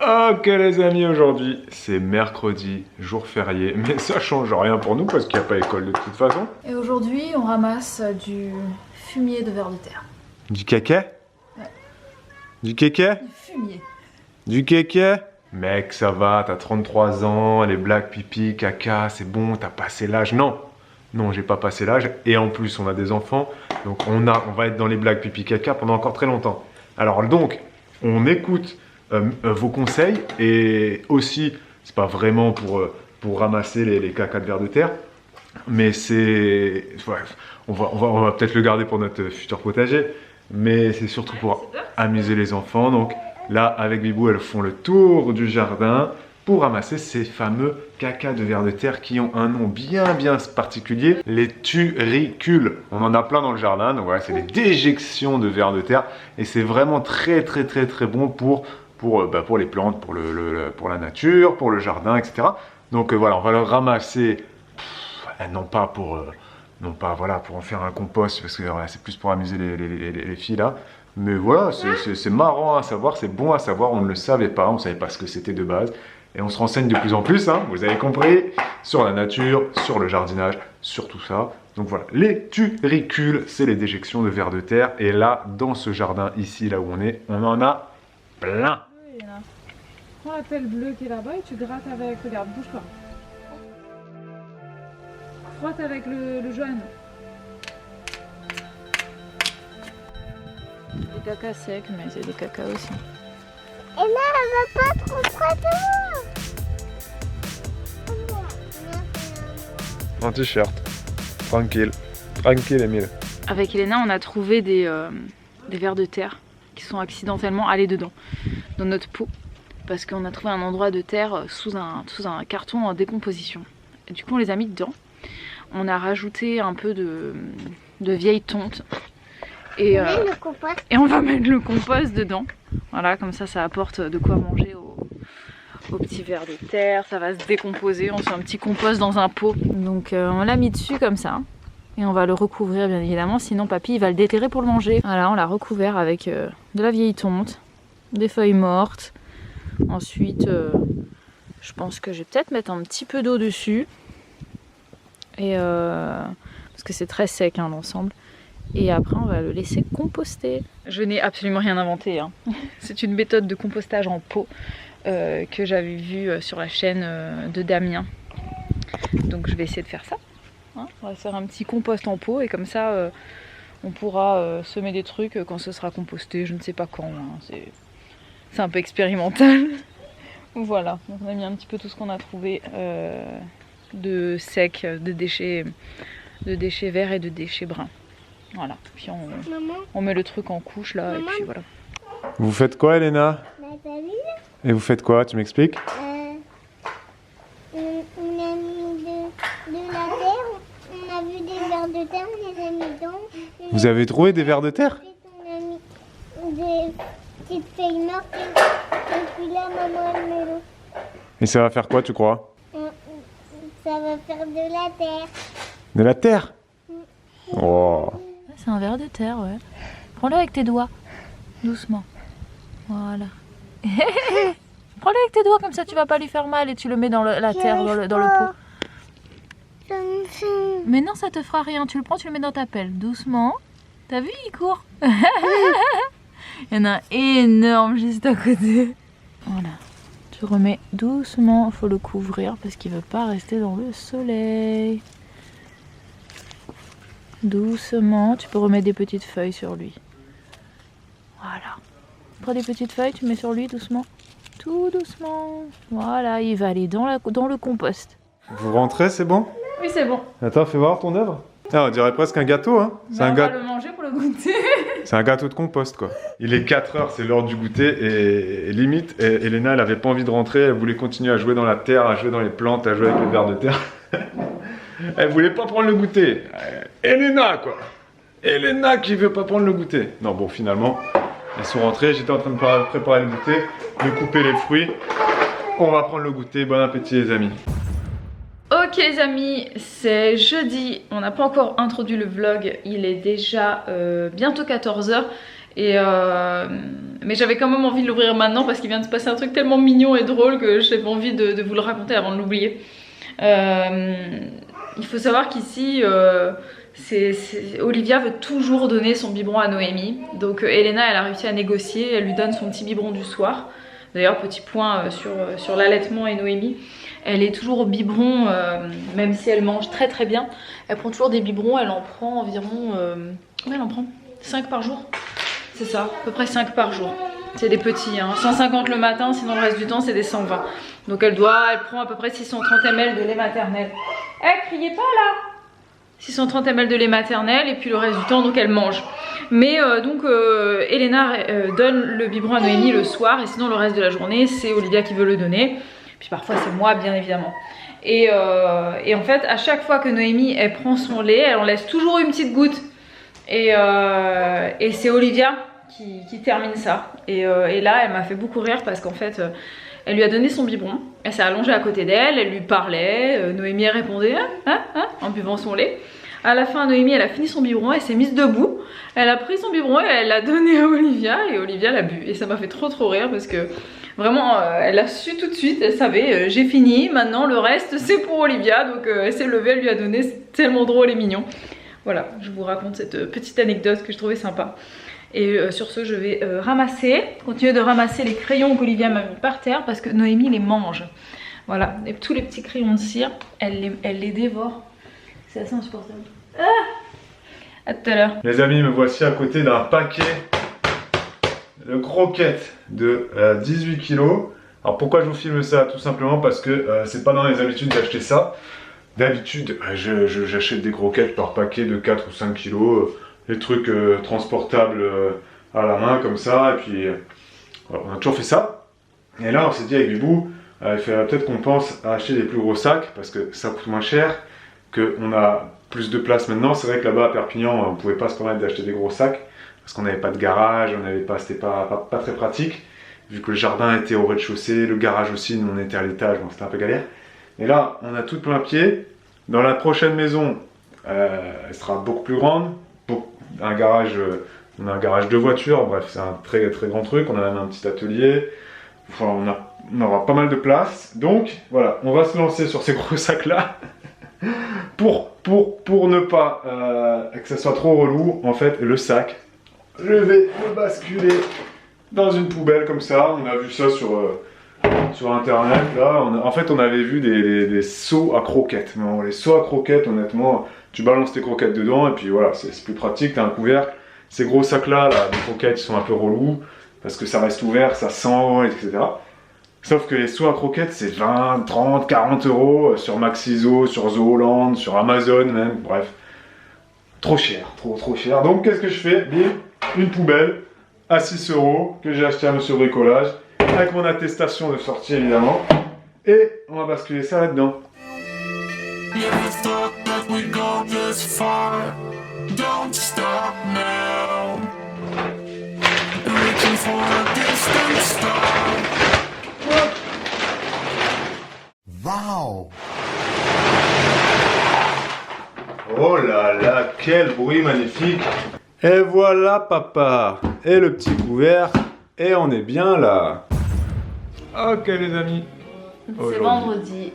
Ok les amis, aujourd'hui c'est mercredi, jour férié, mais ça change rien pour nous parce qu'il n'y a pas école de toute façon. Et aujourd'hui on ramasse du fumier de vers de terre. Du kéké? Ouais. Du kéké? Du fumier. Du kéké? Mec, ça va, t'as 33 ans, les blagues pipi, caca, c'est bon, t'as passé l'âge. Non, non, j'ai pas passé l'âge. Et en plus, on a des enfants, donc on va être dans les blagues pipi, caca pendant encore très longtemps. Alors donc, on écoute vos conseils et aussi, c'est pas vraiment pour ramasser les cacas de vers de terre, mais c'est... Ouais, on va peut-être le garder pour notre futur potager, mais c'est surtout pour amuser les enfants. Donc là, avec Bibou, elles font le tour du jardin pour ramasser ces fameux cacas de vers de terre qui ont un nom bien particulier, les turicules. On en a plein dans le jardin, donc voilà, c'est les déjections de vers de terre et c'est vraiment très bon pour les plantes, pour la nature, pour le jardin, etc. Donc voilà, on va le ramasser, non pas pour en faire un compost, parce que voilà, c'est plus pour amuser les filles là. Mais voilà, c'est marrant à savoir, c'est bon à savoir, on ne le savait pas, on ne savait pas ce que c'était de base. Et on se renseigne de plus en plus, hein, vous avez compris, sur la nature, sur le jardinage, sur tout ça. Donc voilà, les turicules, c'est les déjections de vers de terre. Et là, dans ce jardin, ici, là où on est, on en a plein. Oui, là. Prends la pelle bleue qui est là-bas et tu grattes avec, regarde, bouge pas. Frotte avec le jaune. Des cacas secs, mais c'est des cacas aussi. Et là, elle va pas trop près de moi. En t-shirt, tranquille, Émile. Avec Elena, on a trouvé des vers de terre qui sont accidentellement allés dedans, dans notre pot, parce qu'on a trouvé un endroit de terre sous un carton en décomposition. Et du coup, on les a mis dedans. On a rajouté un peu de vieille tonte. Et on va mettre le compost dedans. Voilà, comme ça apporte de quoi manger aux petits vers de terre. Ça va se décomposer, on se fait un petit compost dans un pot. Donc on l'a mis dessus comme ça. Et on va le recouvrir bien évidemment, sinon papy il va le déterrer pour le manger. Voilà, on l'a recouvert avec de la vieille tonte, des feuilles mortes. Ensuite, je pense que je vais peut-être mettre un petit peu d'eau dessus. Et parce que c'est très sec hein, l'ensemble. Et après on va le laisser composter. Je n'ai absolument rien inventé, hein. C'est une méthode de compostage en pot que j'avais vue sur la chaîne de Damien. Donc je vais essayer de faire ça, hein. On va faire un petit compost en pot et comme ça on pourra semer des trucs quand ce sera composté, je ne sais pas quand, hein. C'est un peu expérimental. Voilà, donc on a mis un petit peu tout ce qu'on a trouvé de sec, de déchets verts et de déchets bruns. Voilà, puis on met le truc en couche là. Maman. Et puis voilà. Vous faites quoi, Elena? Et vous faites quoi? Tu m'expliques? On a mis de la terre, on a vu des vers de terre, on les a mis dedans. Vous avez trouvé des vers de terre? On a mis des petites feuilles mortes et puis là, maman elle met l'eau. Et ça va faire quoi, tu crois? Ça va faire de la terre. De la terre? Oh. C'est un ver de terre, ouais. Prends-le avec tes doigts, doucement. Voilà. Prends-le avec tes doigts, comme ça tu vas pas lui faire mal et tu le mets dans la terre, dans le pot. Mais non, ça te fera rien. Tu le prends, tu le mets dans ta pelle, doucement. T'as vu, il court. Il y en a un énorme juste à côté. Voilà. Tu remets doucement, il faut le couvrir parce qu'il veut pas rester dans le soleil. Doucement, tu peux remettre des petites feuilles sur lui. Voilà. Prends des petites feuilles, tu mets sur lui doucement. Tout doucement. Voilà, il va aller dans le compost. Vous rentrez, c'est bon? Oui, c'est bon. Attends, fais voir ton œuvre. Ah, on dirait presque un gâteau, hein. On va le manger pour le goûter. C'est un gâteau de compost, quoi. Il est 4h, c'est l'heure du goûter et limite, Elena, elle avait pas envie de rentrer, elle voulait continuer à jouer dans la terre, à jouer dans les plantes, à jouer avec les vers de terre. Elle voulait pas prendre le goûter. Elena, quoi. Elena qui veut pas prendre le goûter. Non, bon, finalement, elles sont rentrées. J'étais en train de préparer le goûter, de couper les fruits. On va prendre le goûter. Bon appétit, les amis. Ok les amis, c'est jeudi, on n'a pas encore introduit le vlog, il est déjà bientôt 14h Mais j'avais quand même envie de l'ouvrir maintenant parce qu'il vient de se passer un truc tellement mignon et drôle que j'avais envie de vous le raconter avant de l'oublier. Il faut savoir qu'ici, Olivia veut toujours donner son biberon à Noémie. Donc Elena, elle a réussi à négocier, elle lui donne son petit biberon du soir. D'ailleurs, petit point sur l'allaitement et Noémie. Elle est toujours au biberon, même si elle mange très très bien. Elle prend toujours des biberons, elle en prend environ... elle en prend 5 par jour. C'est ça, à peu près 5 par jour. C'est des petits, hein. 150 le matin, sinon le reste du temps c'est des 120. Donc elle prend à peu près 630 ml de lait maternel. Criez pas là! 630 ml de lait maternel et puis le reste du temps donc elle mange. Mais Elena donne le biberon à Noémie le soir et sinon le reste de la journée c'est Olivia qui veut le donner. Puis parfois c'est moi bien évidemment. Et en fait à chaque fois que Noémie elle prend son lait, elle en laisse toujours une petite goutte. Et c'est Olivia qui termine ça. Et là elle m'a fait beaucoup rire parce qu'en fait elle lui a donné son biberon. Elle s'est allongée à côté d'elle, elle lui parlait. Noémie elle répondait en buvant son lait. À la fin, Noémie, elle a fini son biberon, elle s'est mise debout. Elle a pris son biberon et elle l'a donné à Olivia et Olivia l'a bu. Et ça m'a fait trop rire parce que vraiment, elle a su tout de suite, elle savait, j'ai fini, maintenant le reste c'est pour Olivia. Donc elle s'est levée, elle lui a donné, c'est tellement drôle et mignon. Voilà, je vous raconte cette petite anecdote que je trouvais sympa. Et sur ce, je vais continuer de ramasser les crayons qu'Olivia m'a mis par terre parce que Noémie les mange. Voilà, et tous les petits crayons de cire, elle les dévore. C'est assez insupportable. À tout à l'heure. Les amis, me voici à côté d'un paquet de croquettes de 18 kg. Alors pourquoi je vous filme ça? Tout simplement parce que c'est pas dans les habitudes d'acheter ça. D'habitude, j'achète des croquettes par paquet de 4 ou 5 kg. Les trucs transportables à la main comme ça. Et puis voilà, on a toujours fait ça. Et là on s'est dit avec Bibou, il faudrait peut-être qu'on pense à acheter des plus gros sacs parce que ça coûte moins cher. Qu'on a plus de place maintenant. C'est vrai que là-bas à Perpignan, on ne pouvait pas se permettre d'acheter des gros sacs parce qu'on n'avait pas de garage, c'était pas très pratique vu que le jardin était au rez-de-chaussée, le garage aussi, nous on était à l'étage, donc c'était un peu galère. Et là, on a tout plein pied. Dans la prochaine maison, elle sera beaucoup plus grande, on a un garage de voiture, bref, c'est un très grand truc. On a même un petit atelier. Enfin, on aura pas mal de place. Donc voilà, on va se lancer sur ces gros sacs là. Pour ne pas que ça soit trop relou, en fait, le sac, je vais le basculer dans une poubelle comme ça. On a vu ça sur internet. Là, en fait, on avait vu des seaux à croquettes. Mais bon, les seaux à croquettes, honnêtement, tu balances tes croquettes dedans et puis voilà, c'est plus pratique. Tu as un couvercle. Ces gros sacs-là, les croquettes, ils sont un peu relous parce que ça reste ouvert, ça sent, etc. Sauf que les seaux à croquettes, c'est 20, 30, 40 euros sur Maxiso, sur Zooland, sur Amazon même, bref. Trop cher, trop cher. Donc qu'est-ce que je fais? Bim, une poubelle à 6 euros que j'ai acheté à Monsieur Bricolage, avec mon attestation de sortie évidemment. Et on va basculer ça là-dedans. Wow! Oh là là, quel bruit magnifique! Et voilà papa! Et le petit couvert, et on est bien là! Ok les amis! C'est vendredi,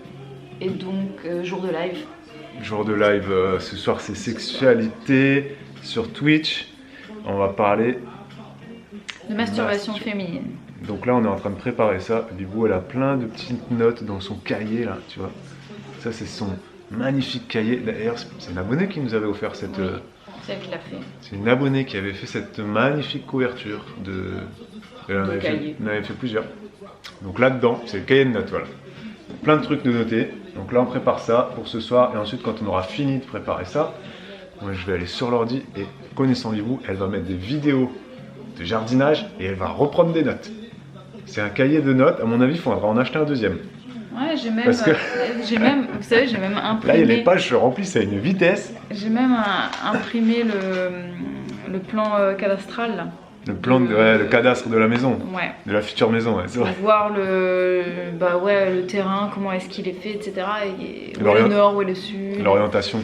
et donc jour de live. Jour de live, ce soir c'est sexualité sur Twitch. On va parler de masturbation féminine. Donc là on est en train de préparer ça. Bibou elle a plein de petites notes dans son cahier là, tu vois. Ça c'est son magnifique cahier. D'ailleurs c'est une abonnée qui nous avait offert cette... Oui, c'est elle qui l'a fait. C'est une abonnée qui avait fait cette magnifique couverture de... Elle en avait fait plusieurs. Donc là-dedans, c'est le cahier de notes, voilà. Plein de trucs de noter. Donc là on prépare ça pour ce soir. Et ensuite quand on aura fini de préparer ça, moi, je vais aller sur l'ordi et connaissant Bibou, elle va mettre des vidéos de jardinage et elle va reprendre des notes. C'est un cahier de notes, à mon avis il faudra en acheter un deuxième. Ouais, j'ai même, parce que... vous savez, j'ai même imprimé... Là les pages se remplissent à une vitesse. J'ai même imprimé le plan cadastral là. Le plan, le cadastre de la maison, ouais. De la future maison, ouais, c'est vrai. Pour voir le terrain, comment est-ce qu'il est fait, etc. Et où est le nord, où est le sud. L'orientation.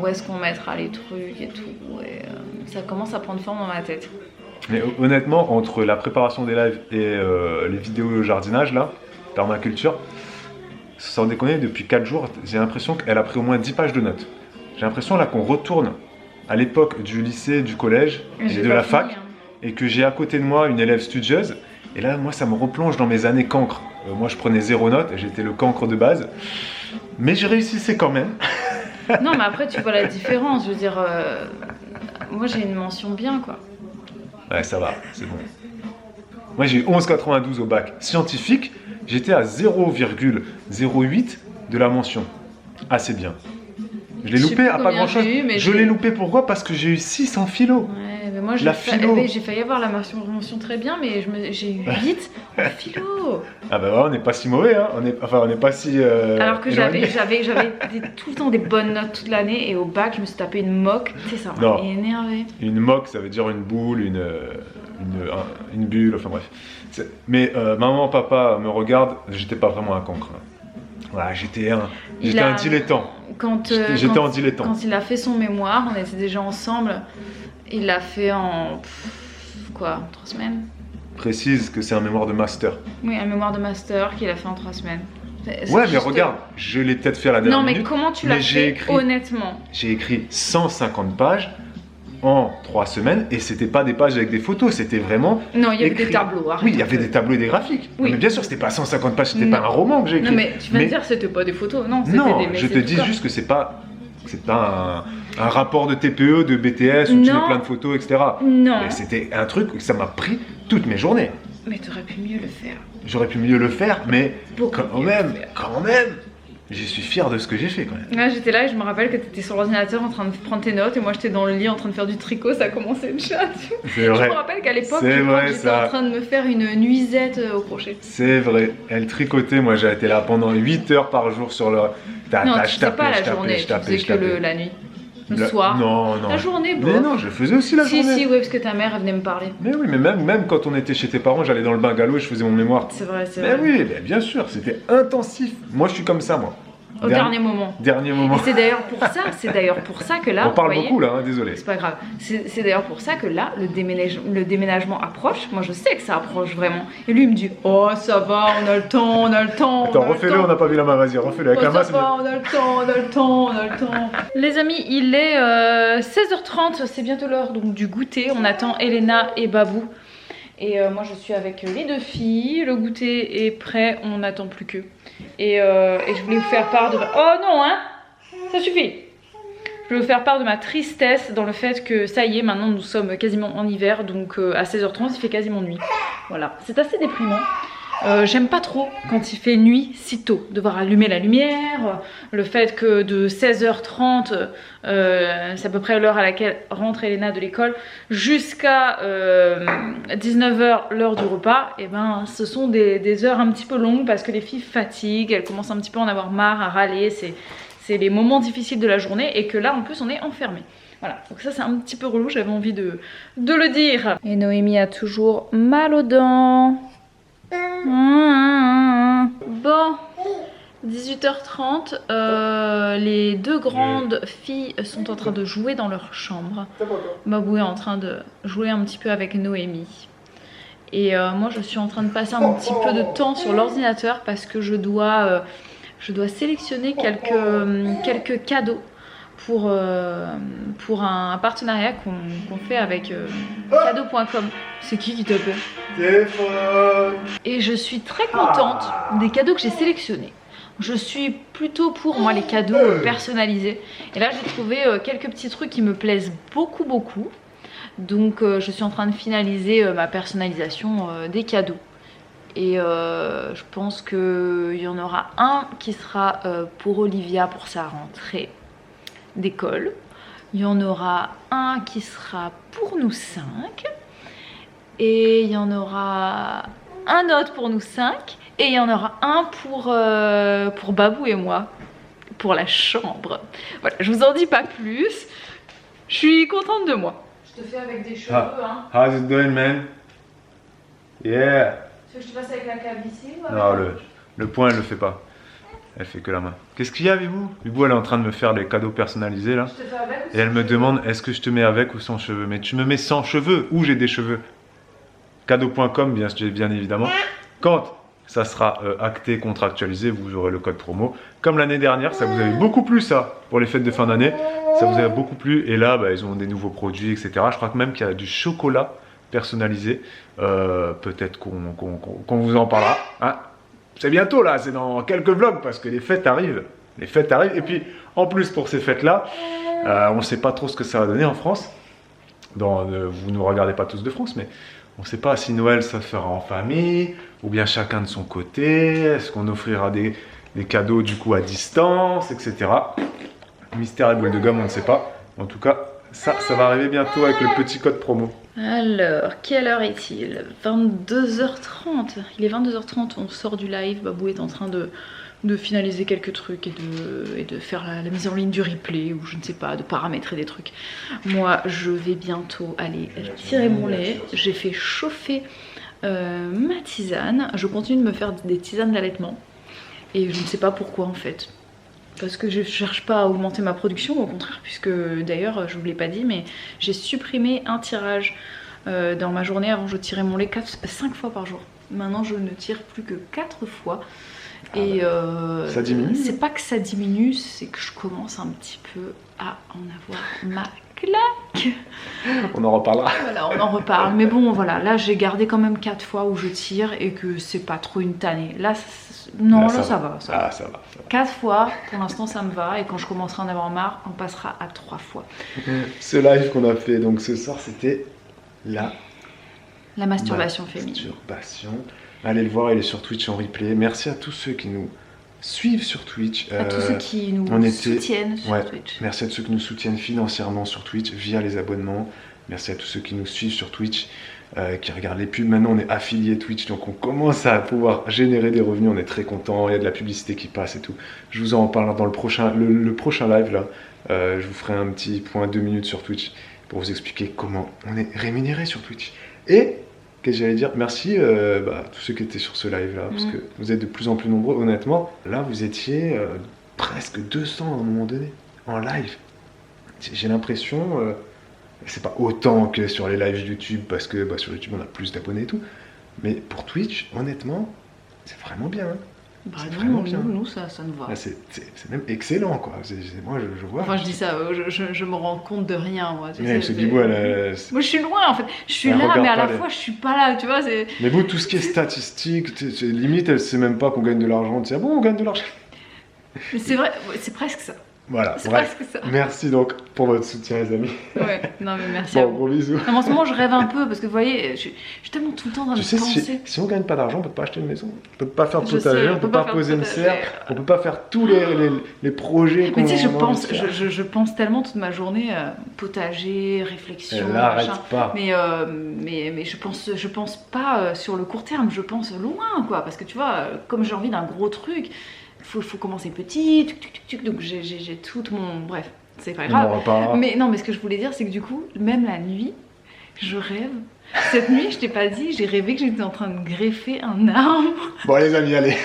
Où est-ce qu'on mettra les trucs et tout. Et, ça commence à prendre forme dans ma tête. Mais honnêtement, entre la préparation des lives et les vidéos au jardinage, là, permaculture, sans déconner, depuis 4 jours, j'ai l'impression qu'elle a pris au moins 10 pages de notes. J'ai l'impression là qu'on retourne à l'époque du lycée, du collège et de la fac, et que j'ai à côté de moi une élève studieuse. Et là, moi, ça me replonge dans mes années cancre. Moi, je prenais 0 note, j'étais le cancre de base. Mais je réussissais quand même. Non, mais après, tu vois la différence. Je veux dire, moi, j'ai une mention bien, quoi. Ouais, ça va, c'est bon. Moi, j'ai eu 11,92 au bac scientifique. J'étais à 0,08 de la mention. Ah, c'est bien. Je l'ai loupé à pas grand-chose. Je l'ai loupé pourquoi? Parce que j'ai eu 6 en philo. Ouais, mais moi, j'ai failli avoir la mention très bien, mais j'ai eu 8 en philo. Ah bah ouais, on n'est pas si mauvais, hein. On n'est pas si... Alors que j'avais tout le temps des bonnes notes toute l'année, et au bac, je me suis tapé une moque. Tu sais, ça m'a énervé. Une moque, ça veut dire une boule, une bulle, enfin bref. Mais maman, papa me regardent, j'étais pas vraiment un cancre. Voilà, j'étais un dilettant. J'étais en dilettant. Quand il a fait son mémoire, on était déjà ensemble. Il l'a fait en... quoi, 3 semaines? Précise que c'est un mémoire de master. Oui, un mémoire de master qu'il a fait en 3 semaines. Ouais, mais regarde, je l'ai peut-être fait à la dernière minute. Non, mais comment tu l'as fait, honnêtement? J'ai écrit 150 pages en 3 semaines, et c'était pas des pages avec des photos, c'était vraiment... Non, il y avait des tableaux, arrête. Oui, il y avait des tableaux et des graphiques. Oui. Mais bien sûr, c'était pas 150 pages, c'était pas un roman que j'ai écrit. Non, mais tu vas me dire c'était pas des photos, non, c'était non, des... je te dis juste que c'est pas un rapport de TPE, de BTS, où tu mets plein de photos, etc. Non. C'était un truc que ça m'a pris toutes mes journées. Mais t'aurais pu mieux le faire. J'aurais pu mieux le faire, mais quand même, je suis fier de ce que j'ai fait quand même. Ouais, j'étais là et je me rappelle que t'étais sur l'ordinateur en train de prendre tes notes, et moi j'étais dans le lit en train de faire du tricot, ça a commencé le chat. C'est vrai. Je me rappelle qu'à l'époque, j'étais en train de me faire une nuisette au crochet. C'est vrai. Elle tricotait, moi j'ai été là pendant 8 heures par jour sur le... Non, tu faisais pas la journée, tu faisais que la nuit. Le soir. Non. La journée, bon. Mais non, je faisais aussi la journée. Si, oui, parce que ta mère, elle venait me parler. Mais oui, mais même quand on était chez tes parents, j'allais dans le bungalow et je faisais mon mémoire. C'est vrai. Mais oui, mais bien sûr, c'était intensif. Moi, je suis comme ça, moi. Au dernier moment. Dernier moment. Et c'est d'ailleurs pour ça que là... On parle beaucoup là, hein, désolé. C'est pas grave. C'est d'ailleurs pour ça que là, le déménagement approche. Moi, je sais que ça approche vraiment. Et lui, il me dit, oh, ça va, on a le temps. Attends, refais-le, on n'a pas vu la main, vas-y, refais-le avec la main. Ça va, on a le temps. Les amis, il est 16h30, c'est bientôt l'heure donc du goûter. On attend Elena et Babou. Et moi, je suis avec les 2 filles. Le goûter est prêt, on n'attend plus qu'eux. Et je voulais vous faire part de... Oh non, hein, ça suffit. Je voulais vous faire part de ma tristesse dans le fait que ça y est, maintenant nous sommes quasiment en hiver. Donc à 16h30, il fait quasiment nuit. Voilà, c'est assez déprimant. J'aime pas trop quand il fait nuit si tôt, devoir allumer la lumière, le fait que de 16h30, c'est à peu près l'heure à laquelle rentre Elena de l'école, jusqu'à 19h, l'heure du repas, et ben ce sont des heures un petit peu longues parce que les filles fatiguent, elles commencent un petit peu à en avoir marre, à râler, c'est les moments difficiles de la journée, et que là en plus on est enfermé. Voilà, donc ça c'est un petit peu relou, j'avais envie de le dire. Et Noémie a toujours mal aux dents. Bon, 18h30, les 2 grandes filles sont en train de jouer dans leur chambre. Babou est en train de jouer un petit peu avec Noémie. Et moi je suis en train de passer un petit peu de temps sur l'ordinateur parce que je dois sélectionner quelques cadeaux pour un partenariat qu'on fait avec cadeau.com. C'est qui t'appelle? Téléphone. Et je suis très contente des cadeaux que j'ai sélectionnés. Je suis plutôt pour moi les cadeaux personnalisés. Et là j'ai trouvé quelques petits trucs qui me plaisent beaucoup. Donc je suis en train de finaliser ma personnalisation des cadeaux. Et je pense qu'il y en aura un qui sera pour Olivia pour sa rentrée d'école. Il y en aura un qui sera pour nous 5. Et il y en aura un autre pour nous 5. Et il y en aura un pour Babou et moi. Pour la chambre. Voilà, je vous en dis pas plus. Je suis contente de moi. Je te fais avec des cheveux, hein. How's it doing, man? Yeah. Tu veux que je te fasse avec la calvitie ou avec... Non, le point, elle le fait pas. Elle fait que la main. Qu'est-ce qu'il y a, Bibou? Bibou, elle est en train de me faire les cadeaux personnalisés, là. Je te fais avec ou et elle me demande, est-ce que je te mets avec ou sans cheveux? Mais tu me mets sans cheveux ou j'ai des cheveux? cadeau.com bien évidemment. Quand ça sera acté, contractualisé, vous aurez le code promo. Comme l'année dernière, ça vous avait beaucoup plu ça, pour les fêtes de fin d'année. Ça vous avait beaucoup plu. Et là, bah, ils ont des nouveaux produits, etc. Je crois que même qu'il y a du chocolat personnalisé. Peut-être qu'on vous en parlera. Hein, c'est bientôt là, c'est dans quelques vlogs parce que les fêtes arrivent. Les fêtes arrivent. Et puis, en plus, pour ces fêtes-là, on ne sait pas trop ce que ça va donner en France. Vous ne regardez pas tous de France, mais on ne sait pas si Noël ça se fera en famille ou bien chacun de son côté. Est-ce qu'on offrira des cadeaux du coup à distance, etc. Mystère et boule de gomme, on ne sait pas. En tout cas, ça va arriver bientôt avec le petit code promo. Alors, quelle heure est-il? 22h30. Il est 22h30, on sort du live. Babou est en train de finaliser quelques trucs et de faire la mise en ligne du replay ou je ne sais pas, de paramétrer des trucs. Moi, je vais bientôt aller tirer mon lait. J'ai fait chauffer ma tisane. Je continue de me faire des tisanes d'allaitement et je ne sais pas pourquoi en fait. Parce que je cherche pas à augmenter ma production, au contraire, puisque d'ailleurs, je vous l'ai pas dit, mais j'ai supprimé un tirage dans ma journée. Avant, je tirais mon lait 5 fois par jour. Maintenant, je ne tire plus que 4 fois. Et ça diminue. C'est pas que ça diminue, c'est que je commence un petit peu à en avoir ma claque. On en reparlera. Voilà, on en reparle. Mais bon, voilà, là j'ai gardé quand même 4 fois où je tire et que c'est pas trop une tannée. Là, non, là ça va. Ah, ça va. 4 fois, pour l'instant ça me va. Et quand je commencerai à en avoir marre, on passera à 3 fois. Ce live qu'on a fait donc ce soir, c'était la masturbation féminine. Masturbation. Allez le voir, il est sur Twitch en replay. Merci à tous ceux qui nous suivent sur Twitch. À tous ceux qui nous soutiennent sur Twitch. Merci à tous ceux qui nous soutiennent financièrement sur Twitch via les abonnements. Merci à tous ceux qui nous suivent sur Twitch, qui regardent les pubs. Maintenant, on est affilié Twitch, donc on commence à pouvoir générer des revenus. On est très content. Il y a de la publicité qui passe et tout. Je vous en parle dans le prochain live là. Je vous ferai un petit point 2 minutes sur Twitch pour vous expliquer comment on est rémunéré sur Twitch. Et qu'est-ce que j'allais dire? Merci à tous ceux qui étaient sur ce live là, parce que vous êtes de plus en plus nombreux. Honnêtement, là vous étiez presque 200 à un moment donné en live. J'ai l'impression, c'est pas autant que sur les lives YouTube, parce que sur YouTube on a plus d'abonnés et tout, mais pour Twitch, honnêtement, c'est vraiment bien. Hein. Bah nous ça nous va. C'est même excellent quoi. Moi je vois. Enfin je dis ça, je me rends compte de rien moi. Tu sais, parce que du coup, moi je suis loin en fait. Je suis là mais à la fois je suis pas là, tu vois. Mais vous tout ce qui est statistique, limite elle sait même pas qu'on gagne de l'argent. Tu sais, ah bon on gagne de l'argent. C'est vrai, c'est presque ça. Voilà, c'est presque ça. Merci donc pour votre soutien les amis. Ouais, non mais merci à vous. Gros bisous. Non, en ce moment je rêve un peu parce que vous voyez, je suis tellement tout le temps dans le penser. Si on gagne pas d'argent, on peut pas acheter une maison, on peut pas faire de potager, on peut pas poser une serre, on peut pas faire tous les projets qu'on a. Mais tu sais, je pense tellement toute ma journée potager, réflexion, arrête pas. Mais je pense pas sur le court terme, je pense loin quoi, parce que tu vois, comme j'ai envie d'un gros truc. Faut commencer petit, donc j'ai tout mon... Bref, c'est pas grave. Mais non, mais ce que je voulais dire, c'est que du coup, même la nuit, je rêve. Cette nuit, je t'ai pas dit, j'ai rêvé que j'étais en train de greffer un arbre. Bon les amis, allez.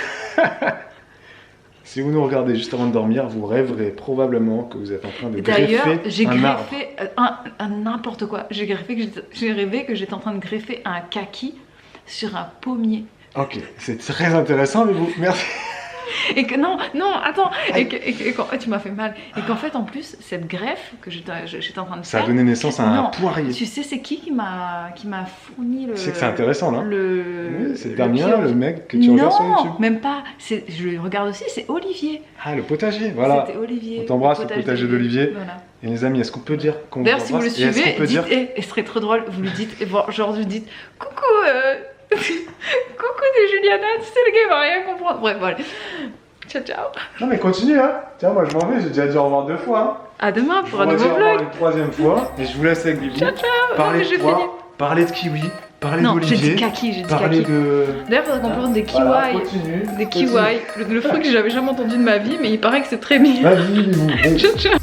Si vous nous regardez juste avant de dormir, vous rêverez probablement que vous êtes en train de greffer un arbre. D'ailleurs, j'ai greffé n'importe quoi. J'ai rêvé que j'étais en train de greffer un kaki sur un pommier. Ok, c'est très intéressant, mais vous... Merci. Et que non, attends, et tu m'as fait mal. Et qu'en fait, en plus, cette greffe que j'étais en train de faire. Ça a donné naissance à un poirier. Tu sais, c'est qui m'a fourni le. C'est que c'est intéressant, là. Oui, c'est Damien, le mec que tu regardes sur YouTube. Non, même pas. Je le regarde aussi, c'est Olivier. Ah, le potager, voilà. C'était Olivier. On t'embrasse, le potager d'Olivier. Voilà. Et les amis, est-ce qu'on peut dire qu'on D'ailleurs, si vous le suivez, dites, et ce serait trop drôle, vous lui dites, et bon, genre, vous dites, coucou, coucou, c'est Juliana, tu sais, le gars, il va rien comprendre. Bref, voilà. Ciao, ciao. Non, mais continue, hein. Tiens, moi, je m'en vais, j'ai déjà dit au revoir 2 fois. Hein. À demain pour un nouveau vlog. Une 3e fois, et je vous laisse avec Bibi. Ciao, ciao. Parler de pois, parler de kiwi, parler d'olivier. Non, j'ai dit kaki, parler de... D'ailleurs, il faudrait qu'on parle des kiwis. Voilà, continue. Des kiwis. Le fruit que j'avais jamais entendu de ma vie, mais il paraît que c'est très mignon. Vas-y, ciao, ciao.